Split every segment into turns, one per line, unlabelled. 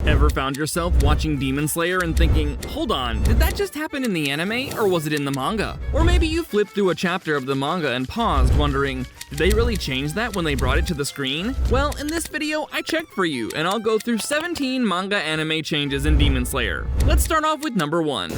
Ever found yourself watching Demon Slayer and thinking, hold on, did that just happen in the anime or was it in the manga? Or maybe you flipped through a chapter of the manga and paused wondering, did they really change that when they brought it to the screen? Well, in this video, I checked for you and I'll go through 17 manga anime changes in Demon Slayer. Let's start off with number 1.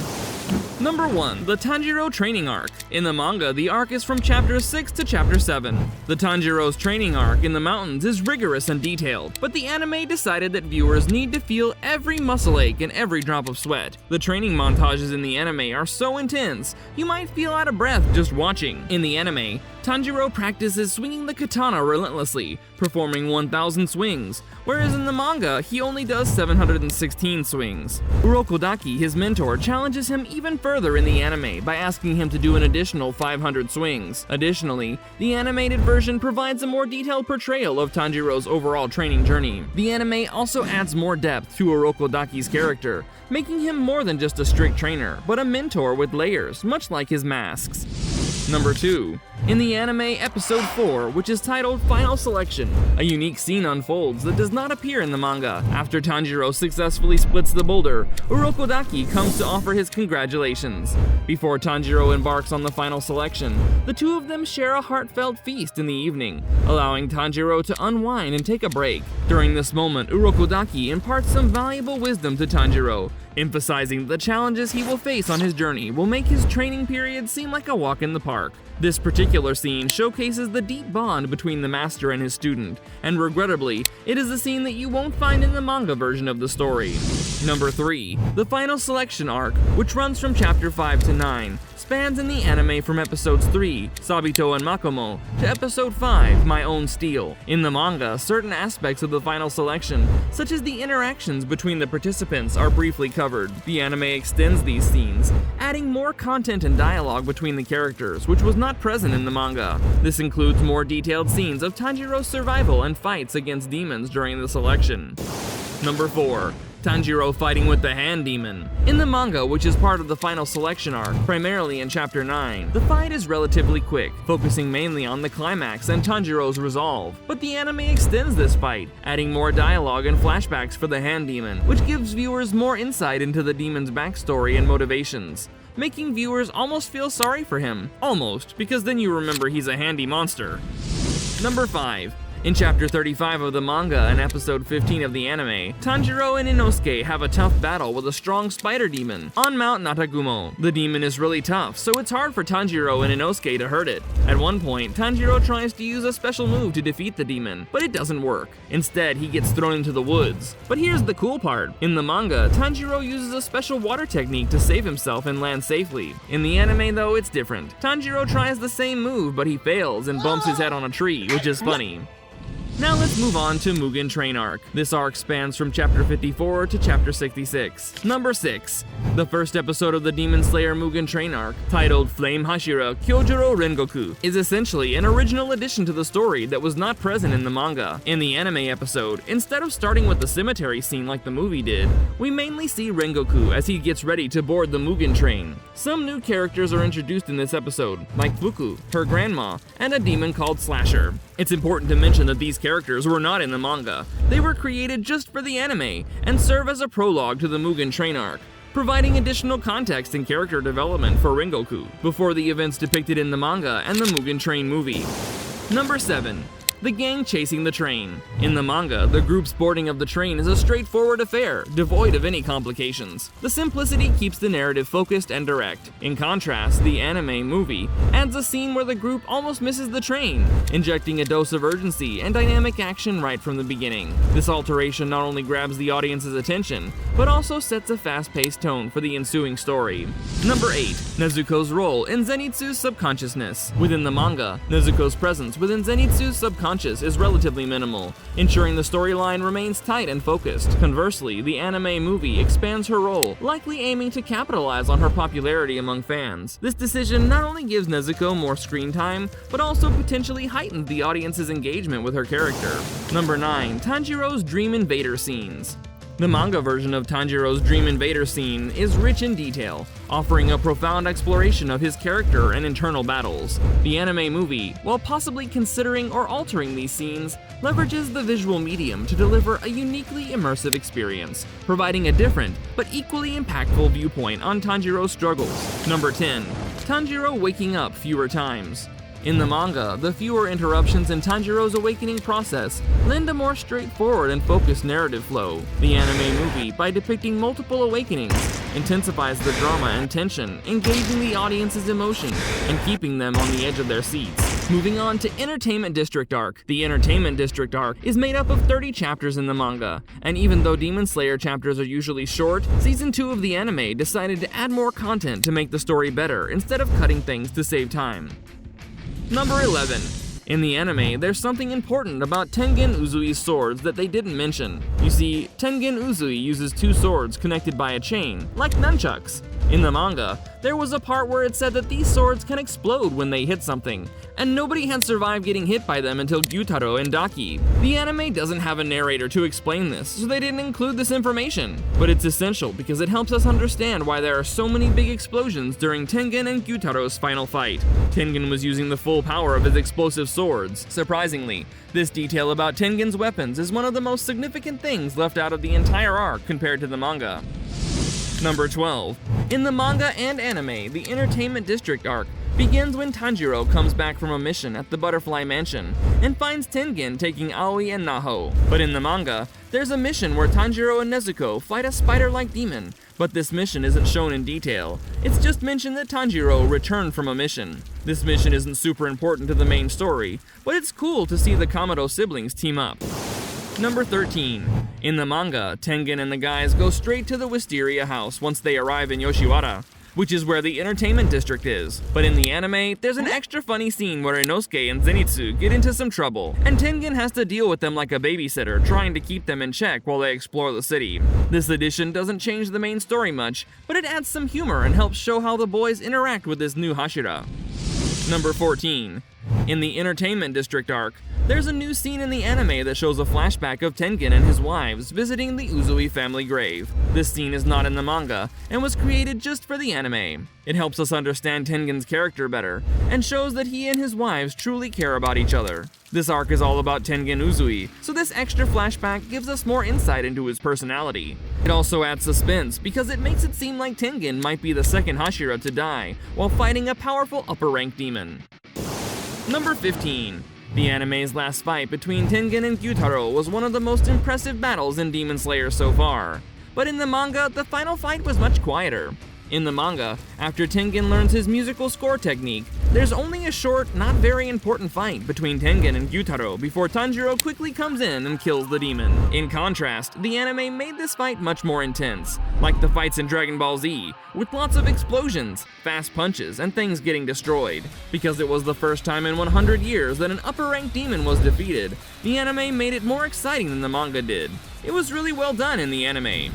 Number 1. The Tanjiro Training Arc. In the manga, the arc is from chapter 6 to chapter 7. The Tanjiro's training arc in the mountains is rigorous and detailed, but the anime decided that viewers need to feel every muscle ache and every drop of sweat. The training montages in the anime are so intense, you might feel out of breath just watching. In the anime, Tanjiro practices swinging the katana relentlessly, performing 1,000 swings, whereas in the manga, he only does 716 swings. Urokodaki, his mentor, challenges him even further in the anime by asking him to do an additional 500 swings. Additionally, the animated version provides a more detailed portrayal of Tanjiro's overall training journey. The anime also adds more depth to Urokodaki's character, making him more than just a strict trainer, but a mentor with layers, much like his masks. Number 2. In the anime episode 4, which is titled Final Selection, a unique scene unfolds that does not appear in the manga. After Tanjiro successfully splits the boulder, Urokodaki comes to offer his congratulations. Before Tanjiro embarks on the final selection, the two of them share a heartfelt feast in the evening, allowing Tanjiro to unwind and take a break. During this moment, Urokodaki imparts some valuable wisdom to Tanjiro, emphasizing that the challenges he will face on his journey will make his training period seem like a walk in the park. This particular scene showcases the deep bond between the master and his student, and regrettably, it is a scene that you won't find in the manga version of the story. Number 3. The Final Selection Arc, which runs from chapter 5 to 9, spans in the anime from episodes 3, Sabito and Makomo, to episode 5, My Own Steel. In the manga, certain aspects of the final selection, such as the interactions between the participants, are briefly covered. The anime extends these scenes, adding more content and dialogue between the characters, which was not present in the manga. This includes more detailed scenes of Tanjiro's survival and fights against demons during the selection. Number 4. Tanjiro fighting with the Hand Demon. In the manga, which is part of the Final Selection arc, primarily in chapter 9, the fight is relatively quick, focusing mainly on the climax and Tanjiro's resolve. But the anime extends this fight, adding more dialogue and flashbacks for the Hand Demon, which gives viewers more insight into the demon's backstory and motivations, making viewers almost feel sorry for him. Almost, because then you remember he's a handy monster. Number 5. In chapter 35 of the manga and episode 15 of the anime, Tanjiro and Inosuke have a tough battle with a strong spider demon on Mount Natagumo. The demon is really tough, so it's hard for Tanjiro and Inosuke to hurt it. At one point, Tanjiro tries to use a special move to defeat the demon, but it doesn't work. Instead, he gets thrown into the woods. But here's the cool part. In the manga, Tanjiro uses a special water technique to save himself and land safely. In the anime though, it's different. Tanjiro tries the same move, but he fails and bumps his head on a tree, which is funny. Now let's move on to Mugen Train Arc. This arc spans from chapter 54 to chapter 66. Number 6. The first episode of the Demon Slayer Mugen Train Arc, titled Flame Hashira Kyojuro Rengoku, is essentially an original addition to the story that was not present in the manga. In the anime episode, instead of starting with the cemetery scene like the movie did, we mainly see Rengoku as he gets ready to board the Mugen train. Some new characters are introduced in this episode, like Fuku, her grandma, and a demon called Slasher. It's important to mention that these characters were not in the manga. They were created just for the anime and serve as a prologue to the Mugen Train Arc, providing additional context and character development for Rengoku before the events depicted in the manga and the Mugen Train movie. Number 7. The gang chasing the train. In the manga, the group's boarding of the train is a straightforward affair, devoid of any complications. The simplicity keeps the narrative focused and direct. In contrast, the anime movie adds a scene where the group almost misses the train, injecting a dose of urgency and dynamic action right from the beginning. This alteration not only grabs the audience's attention, but also sets a fast-paced tone for the ensuing story. Number 8. Nezuko's role in Zenitsu's subconsciousness. Within the manga, Nezuko's presence within Zenitsu's subconsciousness is relatively minimal, ensuring the storyline remains tight and focused. Conversely, the anime movie expands her role, likely aiming to capitalize on her popularity among fans. This decision not only gives Nezuko more screen time, but also potentially heightens the audience's engagement with her character. Number 9. Tanjiro's Dream Invader scenes. The manga version of Tanjiro's Dream Invader scene is rich in detail, offering a profound exploration of his character and internal battles. The anime movie, while possibly considering or altering these scenes, leverages the visual medium to deliver a uniquely immersive experience, providing a different but equally impactful viewpoint on Tanjiro's struggles. Number 10. Tanjiro waking up fewer times. In the manga, the fewer interruptions in Tanjiro's awakening process lend a more straightforward and focused narrative flow. The anime movie, by depicting multiple awakenings, intensifies the drama and tension, engaging the audience's emotion and keeping them on the edge of their seats. Moving on to Entertainment District Arc. The Entertainment District Arc is made up of 30 chapters in the manga, and even though Demon Slayer chapters are usually short, Season 2 of the anime decided to add more content to make the story better instead of cutting things to save time. Number 11. In the anime, there's something important about Tengen Uzui's swords that they didn't mention. You see, Tengen Uzui uses two swords connected by a chain, like nunchucks. In the manga, there was a part where it said that these swords can explode when they hit something, and nobody had survived getting hit by them until Gyutaro and Daki. The anime doesn't have a narrator to explain this, so they didn't include this information. But it's essential because it helps us understand why there are so many big explosions during Tengen and Gyutaro's final fight. Tengen was using the full power of his explosive swords. Surprisingly, this detail about Tengen's weapons is one of the most significant things left out of the entire arc compared to the manga. Number 12. In the manga and anime, the Entertainment District arc begins when Tanjiro comes back from a mission at the Butterfly Mansion and finds Tengen taking Aoi and Naho. But in the manga, there's a mission where Tanjiro and Nezuko fight a spider-like demon, but this mission isn't shown in detail. It's just mentioned that Tanjiro returned from a mission. This mission isn't super important to the main story, but it's cool to see the Kamado siblings team up. Number 13. In the manga, Tengen and the guys go straight to the Wisteria house once they arrive in Yoshiwara, which is where the Entertainment District is. But in the anime, there's an extra funny scene where Inosuke and Zenitsu get into some trouble, and Tengen has to deal with them like a babysitter, trying to keep them in check while they explore the city. This addition doesn't change the main story much, but it adds some humor and helps show how the boys interact with this new Hashira. Number 14. In the Entertainment District arc, there's a new scene in the anime that shows a flashback of Tengen and his wives visiting the Uzui family grave. This scene is not in the manga, and was created just for the anime. It helps us understand Tengen's character better, and shows that he and his wives truly care about each other. This arc is all about Tengen Uzui, so this extra flashback gives us more insight into his personality. It also adds suspense, because it makes it seem like Tengen might be the second Hashira to die, while fighting a powerful upper-rank demon. Number 15. The anime's last fight between Tengen and Gyutaro was one of the most impressive battles in Demon Slayer so far. But in the manga, the final fight was much quieter. In the manga, after Tengen learns his musical score technique, there's only a short, not very important fight between Tengen and Gyutaro before Tanjiro quickly comes in and kills the demon. In contrast, the anime made this fight much more intense, like the fights in Dragon Ball Z, with lots of explosions, fast punches, and things getting destroyed. Because it was the first time in 100 years that an upper-ranked demon was defeated, the anime made it more exciting than the manga did. It was really well done in the anime.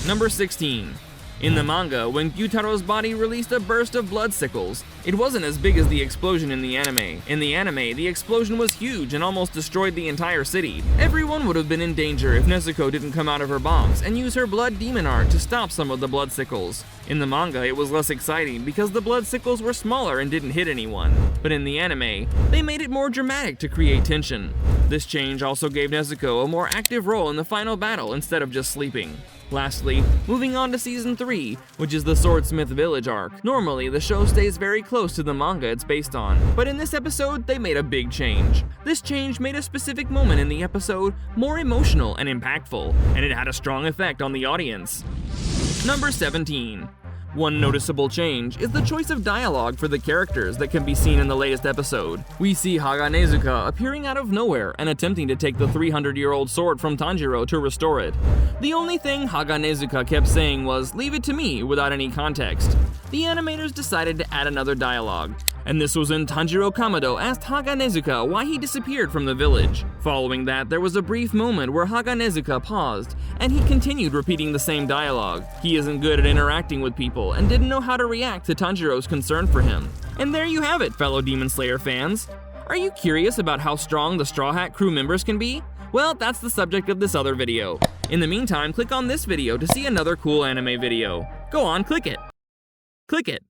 Number 16. In the manga, when Gyutaro's body released a burst of blood sickles, it wasn't as big as the explosion in the anime. In the anime, the explosion was huge and almost destroyed the entire city. Everyone would have been in danger if Nezuko didn't come out of her box and use her blood demon art to stop some of the blood sickles. In the manga, it was less exciting because the blood sickles were smaller and didn't hit anyone. But in the anime, they made it more dramatic to create tension. This change also gave Nezuko a more active role in the final battle instead of just sleeping. Lastly, moving on to Season 3, which is the Swordsmith Village arc. Normally, the show stays very close to the manga it's based on, but in this episode, they made a big change. This change made a specific moment in the episode more emotional and impactful, and it had a strong effect on the audience. Number 17. One noticeable change is the choice of dialogue for the characters that can be seen in the latest episode. We see Haga Nezuka appearing out of nowhere and attempting to take the 300-year-old sword from Tanjiro to restore it. The only thing Haga Nezuka kept saying was, "Leave it to me," without any context. The animators decided to add another dialogue, and this was when Tanjiro Kamado asked Haga Nezuka why he disappeared from the village. Following that, there was a brief moment where Haga Nezuka paused, and he continued repeating the same dialogue. He isn't good at interacting with people and didn't know how to react to Tanjiro's concern for him. And there you have it, fellow Demon Slayer fans. Are you curious about how strong the Straw Hat crew members can be? Well, that's the subject of this other video. In the meantime, click on this video to see another cool anime video. Go on, click it. Click it.